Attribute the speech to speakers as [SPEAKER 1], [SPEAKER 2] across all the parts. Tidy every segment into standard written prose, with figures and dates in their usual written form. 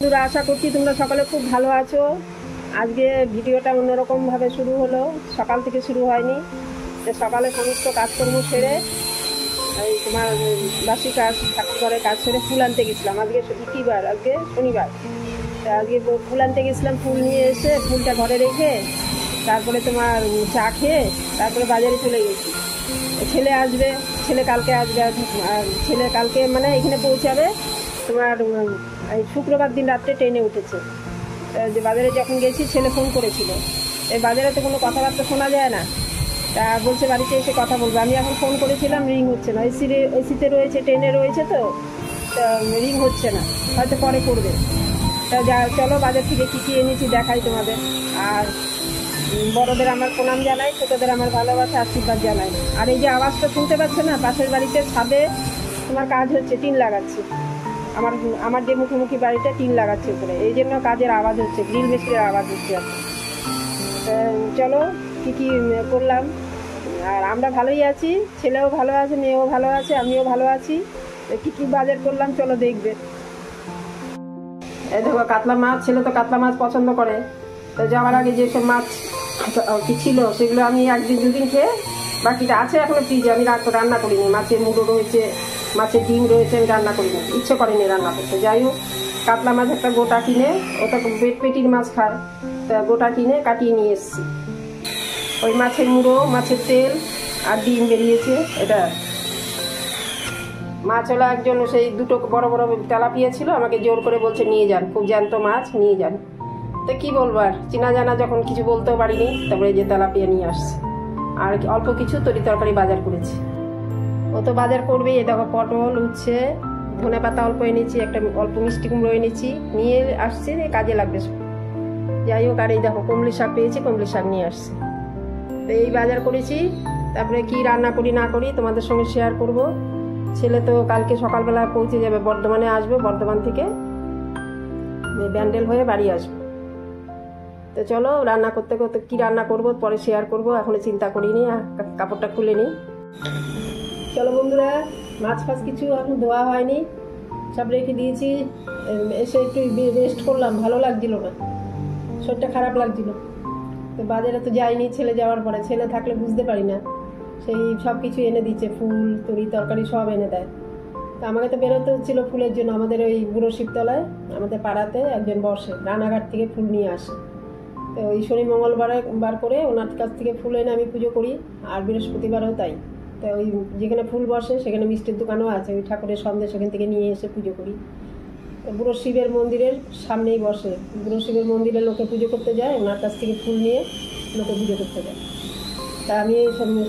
[SPEAKER 1] বন্ধুরা, আশা করছি তোমরা সকলে খুব ভালো আছো। আজকে ভিডিওটা অন্যরকমভাবে শুরু হলো, সকাল থেকে শুরু হয়নি। সকালে সমস্ত কাজকর্ম সেরে এই তোমার বাসি কাজ, ঠাকুর ঘরে কাজ সেরে ফুল আনতে গেছিলাম। আজকে কীবার? আজকে শনিবার। আজকে ফুল আনতে গেছিলাম। ফুল নিয়ে এসে ফুলটা ঘরে রেখে তারপরে তোমার চা খেয়ে তারপরে বাজারে চলে গেছি। ছেলে আসবে, ছেলে কালকে আসবে। আর ছেলে কালকে মানে এখানে পৌঁছাবে তোমার এই শুক্রবার দিন রাত্রে ট্রেনে উঠেছে। যে বাজারে যখন গেছি ছেলে ফোন করেছিল। এই বাজারে তো কোনো কথাবার্তা শোনা যায় না, তা বলছে বাড়িতে এসে কথা বলবো। আমি এখন ফোন করেছিলাম, রিং হচ্ছে না। এসিতে রয়েছে, ট্রেনে রয়েছে, তো রিং হচ্ছে না, হয়তো পরে করবে। তা চলো বাজার থেকে কী কী এনেছি দেখাই তোমাদের। আর বড়দের আমার প্রণাম জানাই, ছোটোদের আমার ভালোবাসা আশীর্বাদ জানাই। আর এই যে আওয়াজটা শুনতে পাচ্ছে না, পাশের বাড়িতে ছাদে তোমার কাজ হচ্ছে, টিন লাগাচ্ছে। আমার যে মুখোমুখি বাড়িটা টিন লাগাচ্ছে উপরে, এই জন্য কাজের আওয়াজ হচ্ছে, গ্রিল মেশিনের আওয়াজ হচ্ছে। চলো কী কী করলাম। আর আমরা ভালোই আছি, ছেলেও ভালো আছে, মেয়েও ভালো আছে, আমিও ভালো আছি। কী কী বাজার করলাম চলো দেখবে। এই দেখো কাতলা মাছ, ছেলে তো কাতলা মাছ পছন্দ করে। তো যাওয়ার আগে যেসব মাছ কি ছিল সেগুলো আমি একদিন দুদিন খেয়ে বাকিটা আছে এখনো ফ্রিজে, আমি রান্না করিনি। মাছের মুড়ো রয়েছে, মাছের ডিম রয়েছে, আমি রান্না করিনি, ইচ্ছে করেনি রান্না করতে। যাই হোক, কাতলা মাছ একটা গোটা কিনে, ওটা পেটির মাছ খায়, তা গোটা কিনে কাটিয়ে নিয়ে এসেছি। ওই মাছের মুড়ো, মাছের তেল আর ডিম বেরিয়েছে। এটা মাছ হলো একজন, সেই দুটো বড় বড় তেলাপিয়া ছিল, আমাকে জোর করে বলছে নিয়ে যান, খুব জ্যান্ত মাছ নিয়ে যান। তো কী বলবো, আর চেনা জানা যখন কিছু বলতেও পারিনি, তারপরে যে তেলাপিয়া নিয়ে আসছে। আর অল্প কিছু তরি তরকারি বাজার করেছি। ও তো বাজার করবেই। এ দেখো পটল, উচ্ছে, ধনে পাতা অল্প এনেছি, একটা অল্প মিষ্টি কুমড়ো এনেছি, নিয়ে আসছে, কাজে লাগবে সব। যাই হোক, আর এই দেখো কমলি শাক পেয়েছি, কমলি শাক নিয়ে আসছে। তো এই বাজার করেছি। তারপরে কি রান্না করি না করি তোমাদের সঙ্গে শেয়ার করব। ছেলে তো কালকে সকালবেলা পৌঁছে যাবে, বর্ধমানে আসবে, বর্ধমান থেকে ব্যান্ডেল হয়ে বাড়ি আসবে। তো চলো রান্না করতে করতে কী রান্না করব পরে শেয়ার করব, এখনো চিন্তা করিনি। কাপড়টা খুলে নিই। চলো বন্ধুরা, মাছ ফাছ কিছু এখন ধোয়া হয়নি, সব রেখে দিয়েছি। এসে একটু রেস্ট করলাম, ভালো লাগছিল না, শরীরটা খারাপ লাগছিল। তো বাজারে তো যাইনি, ছেলে যাওয়ার পরে। ছেলে থাকলে বুঝতে পারি না, সেই সব কিছু এনে দিচ্ছে, ফুল তরি তরকারি সব এনে দেয়। তো আমাকে তো বেরোতে হচ্ছিলো ফুলের জন্য। আমাদের ওই বুড়ো শিবতলায় আমাদের পাড়াতে একজন বসে, রানাঘাট থেকে ফুল নিয়ে আসে। তো ওই শনি মঙ্গলবারে বার করে ওনার কাছ থেকে ফুল এনে আমি পুজো করি, আর বৃহস্পতিবারেও তাই। তো ওই যেখানে ফুল বসে সেখানে মিষ্টির দোকানও আছে, ওই ঠাকুরের সন্দেশ সেখান থেকে নিয়ে এসে পুজো করি। তো বুড়ো শিবের মন্দিরের সামনেই বসে, বুড়ো শিবের মন্দিরে লোকে পুজো করতে যায়, ওনার কাছ থেকে ফুল নিয়ে লোকে পুজো করতে যায়। তা আমি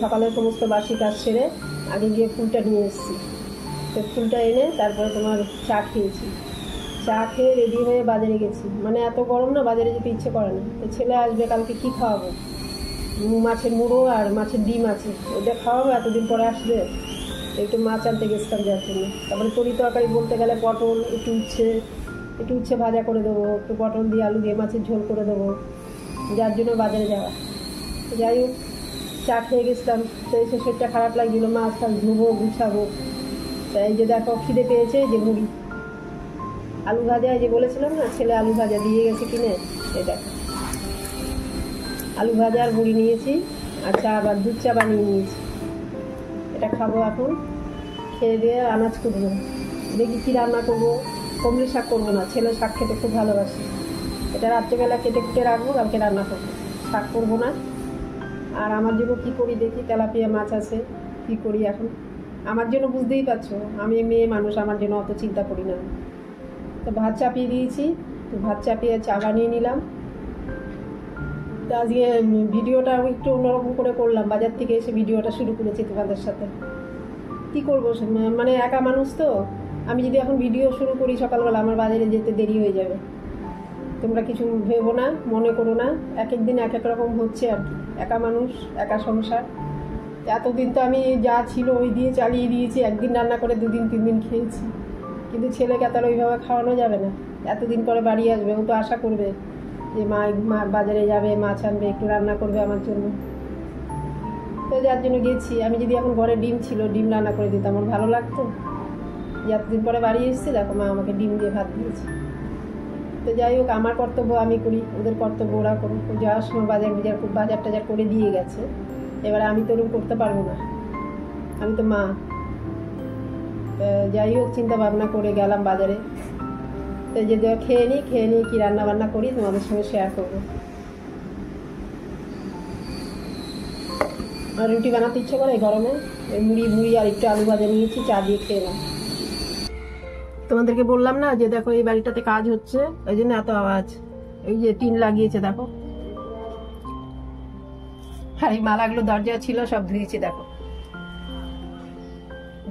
[SPEAKER 1] সকালে সমস্ত বাসি কাজ সেরে আগে গিয়ে ফুলটা নিয়ে এসেছি। তো ফুলটা এনে তারপরে তোমার চা খেয়েছি। চা খেয়ে রেডি হয়ে বাজারে গেছি। মানে এত গরম না, বাজারে যেতে ইচ্ছে করে না। তো ছেলে আসবে, কালকে কী খাওয়াবো? মাছের মুড়ো আর মাছের ডিম আছে, ওটা খাওয়াবো। এতদিন পরে আসবে, একটু মাছ আনতে গেছিলাম যার জন্য। তারপরে তরি তরকারি বলতে গেলে পটল, একটু উচ্ছে ভাজা করে দেবো, একটু পটল দিয়ে আলু দিয়ে মাছের ঝোল করে দেবো, যার জন্য বাজারে যাওয়া। যাই হোক, চা খেয়ে গেছিলাম। তো এসে শরীরটা খারাপ লাগছিল, মাছ ফাছ ধুবো, গুছাবো। তাই এই যে দেখো খিদে পেয়েছে, যে মুড়ি আলু ভাজা, এই যে বলেছিলাম না ছেলে আলু ভাজা দিয়ে গেছে কিনে, এই দেখো আলু ভাজা আর মুড়ি নিয়েছি, আর চা আবার দুধ চা বানিয়ে নিয়েছি। এটা খাবো এখন, খেয়ে দিয়ে আনাজ করবো। দেখি কী রান্না করবো। কমলি শাক করবো না, ছেলে শাক খেতে খুব ভালোবাসে। এটা রাত্রেবেলা কেটে কুটে রাখবো, কালকে রান্না করবো। শাক করবো না। আর আমার জন্য কী করি দেখি, তেলাপিয়া মাছ আছে, কী করি এখন। আমার জন্য বুঝতেই পারছো, আমি মেয়ে মানুষ, আমার জন্য অত চিন্তা করি না। তো ভাত চাপিয়ে দিয়েছি, তো ভাত চাপিয়ে চা বানিয়ে নিলাম। তো আজকে ভিডিওটা একটু অন্যরকম করে করলাম, বাজার থেকে এসে ভিডিওটা শুরু করেছি তোমাদের সাথে। কী করবো, মানে একা মানুষ তো। আমি যদি এখন ভিডিও শুরু করি সকালবেলা, আমার বাজারে যেতে দেরি হয়ে যাবে। তোমরা কিছু ভেবো না, মনে করো না, এক এক দিন এক এক রকম হচ্ছে আর কি। একা মানুষ, একা সংসার। এতদিন তো আমি যা ছিল ওই দিয়ে চালিয়ে দিয়েছি, একদিন রান্না করে দুদিন তিন দিন খেয়েছি। কিন্তু ছেলেকে তার ওইভাবে খাওয়ানো যাবে না। এতদিন পরে বাড়ি আসবে, ও তো আশা করবে যে মা বাজারে যাবে, মাছ আনবে, একটু রান্না করবে আমার জন্য। তো যার জন্য গেছি। আমি যদি এখন ঘরে ডিম ছিল, ডিম রান্না করে দিতাম, আমার ভালো লাগতো। যে এতদিন পরে বাড়ি এসেছি, দেখো মা আমাকে ডিম দিয়ে ভাত দিয়েছে। তো যাই হোক, আমার কর্তব্য আমি করি, ওদের কর্তব্য ওরা করুক। যাওয়ার সময় বাজার টাজার করে দিয়ে গেছে, এবারে আমি তো ওরকম করতে পারবো না, আমি তো মা। যাই হোক, চিন্তা ভাবনা করে গেলাম বাজারে। তো যে খেয়ে নিই কি রান্না বান্না করি তোমাদের সঙ্গে শেয়ার করবো। আর রুটি বানাতে ইচ্ছে করে গরমে, মুড়ি আর একটু আলু ভাজা নিয়েছি, চা দিয়ে খেয়ে নাম। তোমাদেরকে বললাম না যে দেখো এই বাড়িটাতে কাজ হচ্ছে, ওই জন্য এত আওয়াজ। এই যে টিন লাগিয়েছে দেখো, আর এই মালাগুলো দরজা ছিল সব ধুয়েছি দেখো,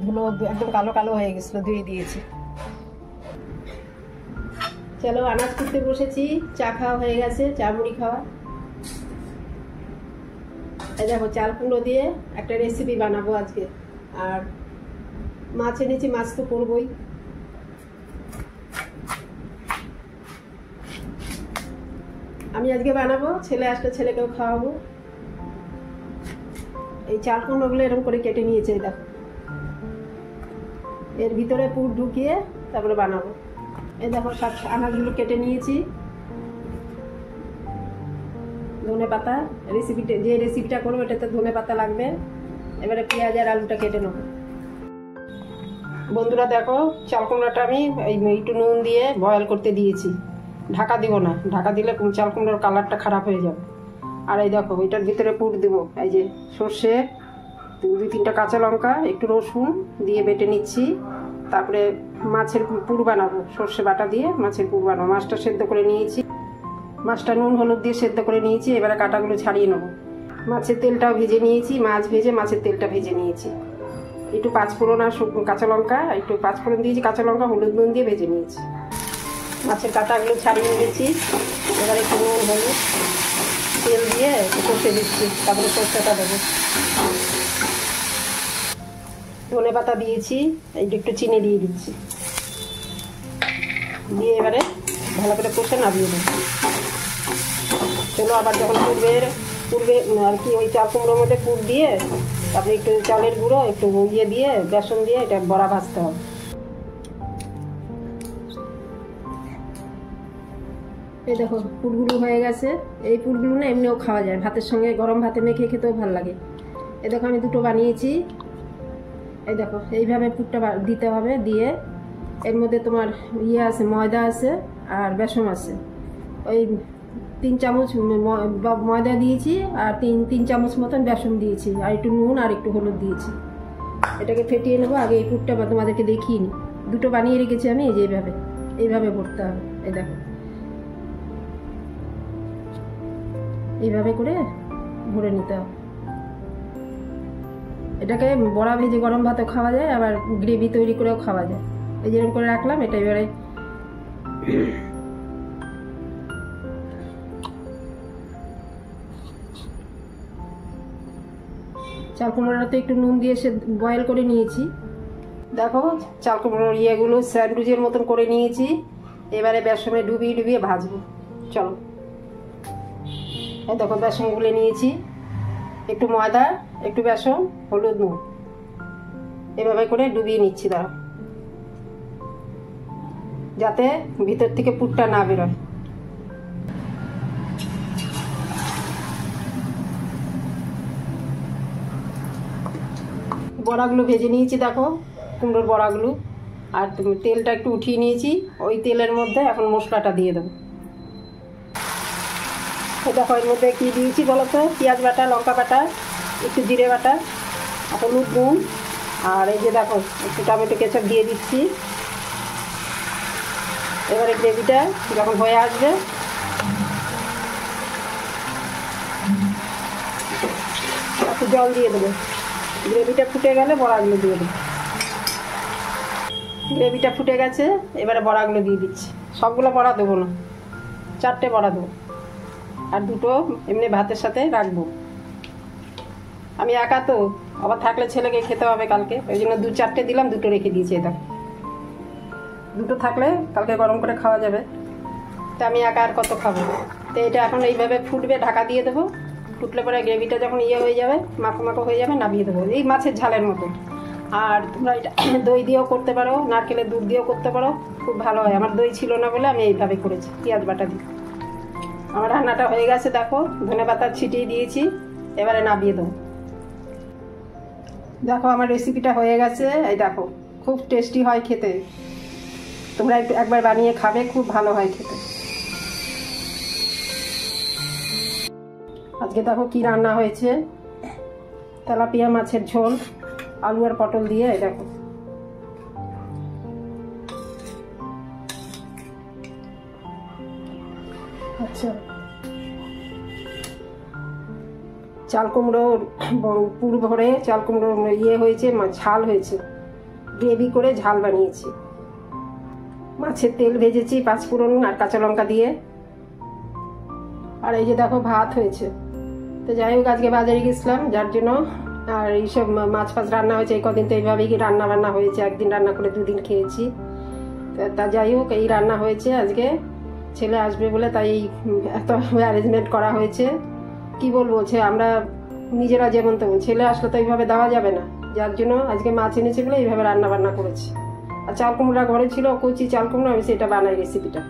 [SPEAKER 1] ধুলো একদম কালো কালো হয়ে গেছিল, ধুয়ে দিয়েছি। চলো আনাজ করতে বসেছি, চা খাওয়া হয়ে গেছে, চা মুড়ি খাওয়া। এই দেখো চাল কুমড়ো দিয়ে একটা রেসিপি বানাবো আজকে। আর মাছ এনেছি, মাছ তো করবই। আমি আজকে বানাবো, ছেলে আসলে ছেলেকেও খাওয়াবো। এই চাল কুমড়োগুলো এরকম করে কেটে নিয়েছে দেখো, এর ভিতরে পুর ঢুকিয়ে তারপরে বানাবো। এই দেখো সব আনাজগুলো কেটে নিয়েছি। ধনে পাতা, যে রেসিপিটা করবো এটাতে ধনে পাতা লাগবে। এবারে পেঁয়াজ আর আলুটা কেটে নেবো। বন্ধুরা দেখো, চাল কুমড়োটা আমি একটু নুন দিয়ে বয়েল করতে দিয়েছি, ঢাকা দিব না, ঢাকা দিলে চাল কুমড়োর কালারটা খারাপ হয়ে যাবে। আর এই দেখো এটার ভিতরে পুর দেবো, এই যে সর্ষে, 2-3টা কাঁচা লঙ্কা, একটু রসুন দিয়ে বেটে নিচ্ছি। তারপরে মাছের পুর বানাবো, সর্ষে বাটা দিয়ে মাছের পুর বানাবো। মাছটা সেদ্ধ করে নিয়েছি, মাছটা নুন হলুদ দিয়ে সেদ্ধ করে নিয়েছি। এবারে কাঁটাগুলো ছাড়িয়ে নেবো। মাছের তেলটাও ভেজে নিয়েছি, মাছ ভেজে মাছের তেলটা ভেজে নিয়েছি। একটু পাঁচফোড়ন আর কাঁচা লঙ্কা, একটু পাঁচফোড়ন দিয়েছি, কাঁচা লঙ্কা হলুদ নুন দিয়ে ভেজে নিয়েছি। মাছের কাঁটাগুলো ছাড়িয়ে নিয়েছি। এবারে একটু নুন হলুদ তেল দিয়ে কষে দিচ্ছি, তারপরে সর্ষেটা দেবো। ধনে পাতা দিয়েছি, একটু চিনি দিয়ে দিচ্ছি, দিয়ে এবারে ভালো করে কষে নামিয়ে দেবো। চলো আবার যখন পূর্বে আর কি ওই চাল কুমড়োর মধ্যে পুর দিয়ে তারপরে একটু চালের গুঁড়ো, একটু দিয়ে বেসন দিয়ে এটা বড়া ভাজতে হবে। এই দেখো পুরগুলো হয়ে গেছে। এই পুরগুলো না এমনিও খাওয়া যায়, ভাতের সঙ্গে গরম ভাতে মেখে খেতেও ভালো লাগে। এই দেখো আমি 2টো বানিয়েছি। এই দেখো এইভাবে পুরটা দিতে হবে, দিয়ে এর মধ্যে তোমার আছে, ময়দা আছে আর বেসন আছে। ওই 3 চামচ ময়দা দিয়েছি আর 3 চামচ মতন বেসন দিয়েছি, আর একটু নুন আর একটু হলুদ দিয়েছি। এটাকে ফেটিয়ে নেবো। আগে এই পুরটা তোমাদেরকে দেখিয়ে নিই। 2টো বানিয়ে রেখেছি আমি, এই যে এইভাবে ভরতে হবে। এই দেখো এইভাবে করে ভরে নিতে হবে। এটাকে বড়া ভেজে গরম ভাতেও খাওয়া যায়, আবার গ্রেভি তৈরি করেও খাওয়া যায়। এই যেরকম করে রাখলাম, এটা এবারে চাল কুমড়োটা একটু নুন দিয়ে বয়েল করে নিয়েছি। দেখো চাল কুমড়োর ইয়েগুলো স্যান্ডউইচের মতন করে নিয়েছি। এবারে বেসনে ডুবিয়ে ভাজবো। চলো, এই দেখো বেসন গুলে নিয়েছি, একটু ময়দা, একটু বেসন, হলুদ, নুন, এভাবে করে ডুবিয়ে নিচ্ছি। দাঁড়া, যাতে ভিতর থেকে পুরটা না বেরোয়। বড়াগুলো ভেজে নিয়েছি দেখো, কুমড়োর বড়াগুলো। আর তেলটা একটু উঠিয়ে নিয়েছি, ওই তেলের মধ্যে এখন মশলাটা দিয়ে দেবো। দেখো এর মধ্যে কী দিয়েছি বলো তো? পেঁয়াজ বাটা, লঙ্কা বাটা, একটু জিরে বাটা, হলুদ, নুন, আর এই যে দেখো একটু টমেটো কেচাপ দিয়ে দিচ্ছি। এবারে গ্রেভিটা যখন হয়ে আসবে একটু জল দিয়ে দেবো। গ্রেভিটা ফুটে গেলে বড়াগুলো দিয়ে দেবো। গ্রেভিটা ফুটে গেছে, এবারে বড়াগুলো দিয়ে দিচ্ছি। সবগুলো বড়া দেবো না, 4টে বড়া দেবো, আর 2টো এমনি ভাতের সাথে রাখবো। আমি একা তো, আবার থাকলে ছেলেকে খেতে হবে কালকে, ওই জন্য 2-4টে দিলাম, 2টো রেখে দিয়েছি। এটা 2টো থাকলে কালকে গরম করে খাওয়া যাবে। তো আমি একা আর কত খাবো? তো এটা এখন এইভাবে ফুটবে, ঢাকা দিয়ে দেবো। ফুটলে পরে গ্রেভিটা যখন হয়ে যাবে, মাখো মাখো হয়ে যাবে, নামিয়ে দেবো। এই মাছের ঝালের মতো। আর তোমরা এটা দই দিয়েও করতে পারো, নারকেলের দুধ দিয়েও করতে পারো, খুব ভালো হয়। আমার দই ছিল না বলে আমি এইভাবে করেছি, পেঁয়াজ বাটা দিয়ে। আমার রান্নাটা হয়ে গেছে, দেখো ধনেপাতা ছিটিয়ে দিয়েছি, এবারে নামিয়ে দেবো। দেখো আমার রেসিপিটা হয়ে গেছে, এই দেখো খুব টেস্টি হয় খেতে। তোমরা একবার বানিয়ে খাবে, খুব ভালো হয় খেতে। আজকে দেখো কি রান্না হয়েছে, তেলাপিয়া মাছের ঝোল, আলু আর পটল দিয়ে। এই দেখো আচ্ছা, চাল কুমড়োর পুর ভরে চাল কুমড়ো হয়েছে, ঝাল হয়েছে, গ্রেভি করে ঝাল বানিয়েছি। মাছের তেল ভেজেছি পাঁচফোড়ন আর কাঁচা লঙ্কা দিয়ে। আর এই যে দেখো ভাত হয়েছে। তো যাই হোক, আজকে বাজারে গেছিলাম যার জন্য, আর এইসব মাছ ফাছ রান্না হয়েছে। এই কদিন তো এইভাবেই রান্না বান্না হয়েছে, একদিন রান্না করে দুদিন খেয়েছি। তা যাই হোক, এই রান্না হয়েছে আজকে। ছেলে আসবে বলে তাই এত অ্যারেঞ্জমেন্ট করা হয়েছে। কি বলবো, আমরা নিজেরা যেমন তেমন, ছেলে আসলে তো এইভাবে দেওয়া যাবে না, যার জন্য আজকে মাছ এনেছে বলে এইভাবে রান্না বান্না করেছি। আর চাল কুমড়া ঘরে ছিল, কচি চাল কুমড়া, আমি সেটা বানাই রেসিপিটা।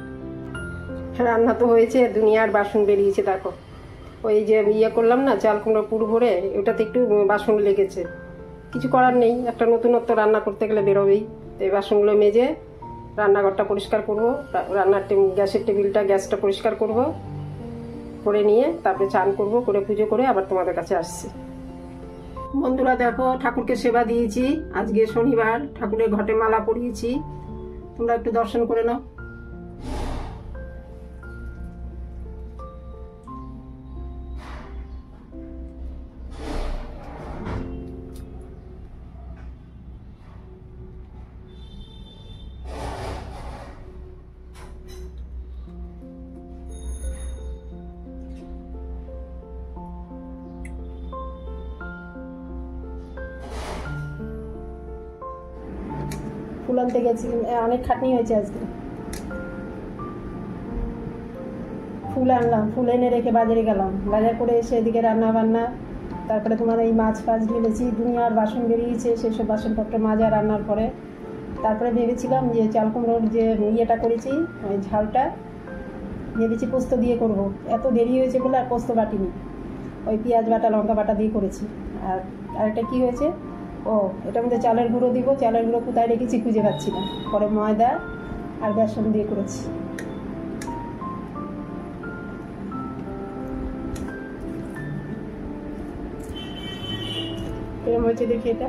[SPEAKER 1] রান্না তো হয়েছে, দুনিয়ার বাসন বেরিয়েছে। দেখো ওই যে করলাম না চাল কুমড়ো পুর ভরে, ওটাতে একটু বাসন লেগেছে, কিছু করার নেই, একটা নতুনত্ব রান্না করতে গেলে বেরোবেই। তো এই বাসনগুলো মেজে রান্নাঘরটা পরিষ্কার করবো, রান্নার গ্যাসের টেবিলটা, গ্যাসটা পরিষ্কার করব, করে নিয়ে তারপরে চান করব, করে পুজো করে আবার তোমাদের কাছে আসছি। বন্ধুরা দেখো, ঠাকুরকে সেবা দিয়েছি, আজকে শনিবার, ঠাকুরের ঘটে মালা পরিয়েছি, তোমরা একটু দর্শন করে নাও। ফুল আনতে গেছি, অনেক খাটনি হয়েছে আজকে। ফুল আনলাম, ফুল এনে রেখে বাজারে গেলাম, বাজার করে এসে এদিকে রান্না বান্না, তারপরে তোমার এই মাছ ফাছ ঢেলেছি, দুনিয়ার বাসন বেরিয়েছে, সেসব বাসনপত্র মাজা রান্নার পরে। তারপরে ভেবেছিলাম যে চাল কুমড়োর যে করেছি, ওই ঝালটা ভেবেছি পোস্ত দিয়ে করব। এত দেরি হয়েছে বলে আর পোস্ত বাটিনি, ওই পেঁয়াজ বাটা লঙ্কা বাটা দিয়ে করেছি। আর আরেকটা কী হয়েছে, এটার মধ্যে চালের গুঁড়ো দিব, চালের গুঁড়ো কোথায় রেখেছি খুঁজে পাচ্ছি না, পরে ময়দা আর বেসন দিয়ে করেছি। কেমন হয়েছে দেখি, এটা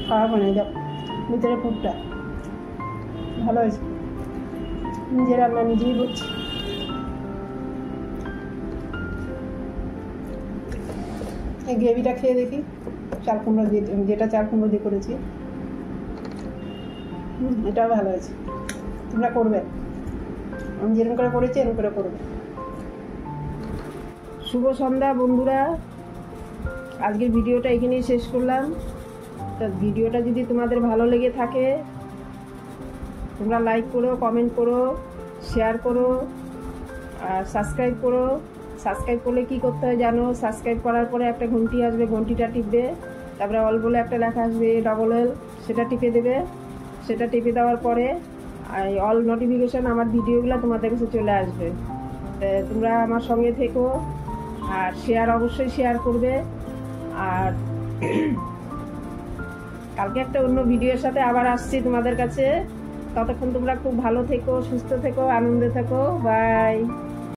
[SPEAKER 1] খারাপ হয় না, দেখ ভিতরে পুরটা ভালো হয়েছে। নিজের রান্না নিজেই করছি। এই গ্রেভিটা খেয়ে দেখি, চাল কুমড়ো দিয়ে, যেটা চাল কুমড়ো দিয়ে করেছি, এটাও ভালো হয়েছে। তোমরা করবে, আমি যেরকম করে করেছি এরকম করে করবে। শুভ সন্ধ্যা বন্ধুরা, আজকের ভিডিওটা এখানেই শেষ করলাম। তা ভিডিওটা যদি তোমাদের ভালো লেগে থাকে, তোমরা লাইক করো, কমেন্ট করো, শেয়ার করো, আর সাবস্ক্রাইব করো। সাবস্ক্রাইব করলে কী করতে হয় জানো, সাবস্ক্রাইব করার পরে একটা ঘন্টি আসবে, ঘন্টিটা টিপবে, তারপরে অল বলে একটা লেখা আসবে LLL, সেটা টিপে দেবে। সেটা টিপে দেওয়ার পরে অল নোটিফিকেশান, আমার ভিডিওগুলো তোমাদের কাছে চলে আসবে। তোমরা আমার সঙ্গে থেকো, আর শেয়ার অবশ্যই শেয়ার করবে। আর কালকে একটা অন্য ভিডিওর সাথে আবার আসছি তোমাদের কাছে। ততক্ষণ তোমরা খুব ভালো থেকো, সুস্থ থেকো, আনন্দে থেকো। বাই।